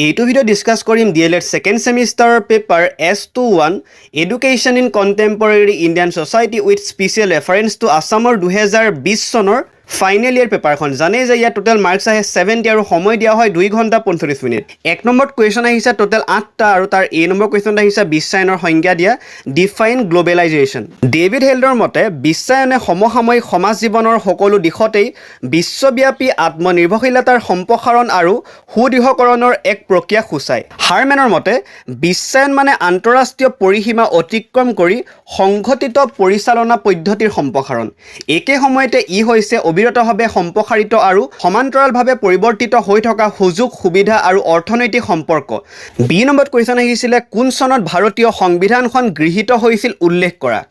এইটো video discuss কৰিম DLED second সেমিষ্টাৰৰ paper S21 education in contemporary Indian society with special reference to আছামৰ 2020 চনৰ ফাইনেল ইয়াৰ পেপাৰখন জানে যে ইয়াৰ টোটাল মাৰ্কস আহে 70 আৰু সময় দিয়া হয় 2 ঘণ্টা 45 মিনিট এক নম্বৰ কোৱেশ্চন আহিছে টোটাল 8টা আৰু তাৰ এ নম্বৰ কোৱেশ্চন আহিছে বিশ্বায়নৰ সংজ্ঞা দিয়া ডিফাইন গ্লোবেলাইজেশ্যন ডেভিড হেল্ডৰ মতে বিশ্বায়নে সমসাময়িক সমাজ জীৱনৰ সকলো দিশতেই বিশ্বব্যাপী আত্মনিৰ্ভৰশীলতাৰ সম্প্ৰসাৰণ আৰু সুদৃঢ়কৰণৰ এক প্ৰক্ৰিয়া সূচায় হাৰমেনৰ মতে বিশ্বায়ন মানে আন্তঃৰাষ্ট্ৰীয় পৰিসীমা অতিক্ৰম কৰি সংঘটিত পৰিচালনা পদ্ধতিৰ সম্প্ৰসাৰণ একে সময়তে ই হৈছে অবিৰতভাৱে সম্প্ৰসাৰিত আৰু সমান্তৰালভাৱে পৰিৱৰ্তিত হৈ থকা সুযোগ সুবিধা আৰু অৰ্থনৈতিক সম্পৰ্ক বি নম্বৰ কোৱেশ্চন আহিছিলে কোন চনত ভাৰতীয় সংবিধানখন গৃহীত হৈছিল উল্লেখ কৰা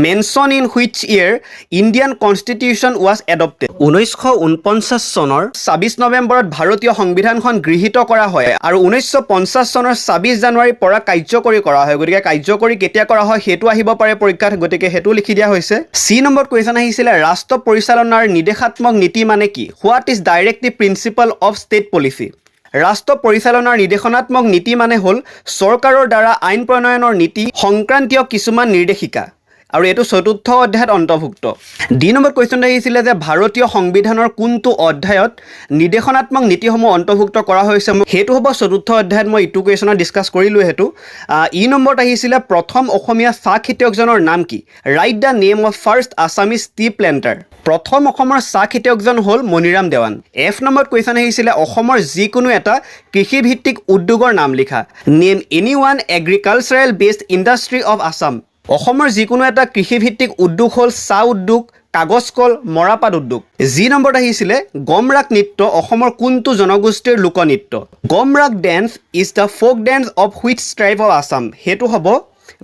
Mention in which year Indian Constitution was adopted 1949 চনৰ 26 নৱেম্বৰত ভাৰতীয় সংবিধানখন গৃহীত কৰা হয় আৰু 1950 চনৰ 26 জানুৱাৰীৰ পৰা কাৰ্যকৰী কৰা হয় গতিকে কাৰ্যকৰী কেতিয়া কৰা হয় হেতু আহিব পাৰে পৰীক্ষাত গতিকে হেতু লিখি দিয়া হৈছে সি নম্বৰ কোৱেশ্চন আহিছিল ৰাষ্ট্ৰ পৰিচালনাৰ নিৰ্দেশাত্মক নীতি মানে কি what is directive principle of state policy ৰাষ্ট্ৰ পৰিচালনাৰ নিৰ্দেশনাত্মক নীতি মানে হ'ল চৰকাৰৰ দ্বাৰা আইন প্ৰণয়নৰ নীতি সংক্ৰান্তীয় কিছুমান নিৰ্দেশিকা আৰু এটো চতুৰ্থ অধ্যায়ত অন্তৰ্ভুক্ত ডি নম্বৰ কোৱেশ্চন আহিছিল যে ভাৰতীয় সংবিধানৰ কোনটো অধ্যায়ত নিৰ্দেশনাত্মক নীতিসমূহ অন্তৰ্ভুক্ত কৰা হৈছে হেতু হ'ব চতুৰ্থ অধ্যায়ত মই ইটো কোৱেশ্চনত ডিসকাস কৰিলো হেতু ই নম্বৰত আহিছিল প্ৰথম অসমীয়া চাহ খেতিয়কজনৰ নাম কি write the name of first Assamese tea planter প্ৰথম অসমৰ চাহ খেতিয়কজন হ'ল Maniram Dewan F number question আহিছিল অসমৰ যিকোনো এটা কৃষি ভিত্তিক উদ্যোগৰ নাম লিখা name anyone agricultural based industry of Assam অসমৰ যিকোনো এটা কৃষিভিত্তিক উদ্যোগ হ'ল চাহ উদ্যোগ কাগজ কল মৰাপাট উদ্যোগ জি নম্বৰত আহিছিল গমৰাগ নৃত্য অসমৰ কোনটো জনগোষ্ঠীৰ লোকনৃত্য Gumrag dance is the folk dance of which tribe of Assam হেতু হ'ব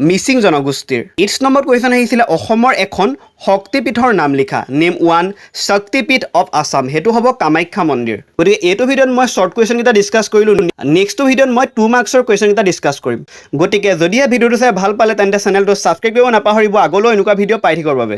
মিচিং জনগোষ্ঠীৰ 8 নম্বৰ কোৱেশ্চন আহিছিল অসমৰ এখন শক্তিপীঠৰ নাম লিখা name one Shakti Peeth of Assam হেতু হ'ব কামাখ্যা মন্দিৰ গতিকে এইটো ভিডিঅ'ত মই শৰ্ট কোৱেশ্চন এটা ডিসকাস কৰিলো নেক্সট ভিডিঅ'ত মই 2 মাৰ্কছৰ কোৱেশ্চন এটা ডিসকাস কৰিম গতিকে যদি এই ভিডিঅ'টো চাই ভাল পালে তেন্তে চেনেলটো সাবস্ক্ৰাইব কৰিব নাপাহৰিব আগলৈ এনেকুৱা ভিডিঅ' পাই থাকিবৰ বাবে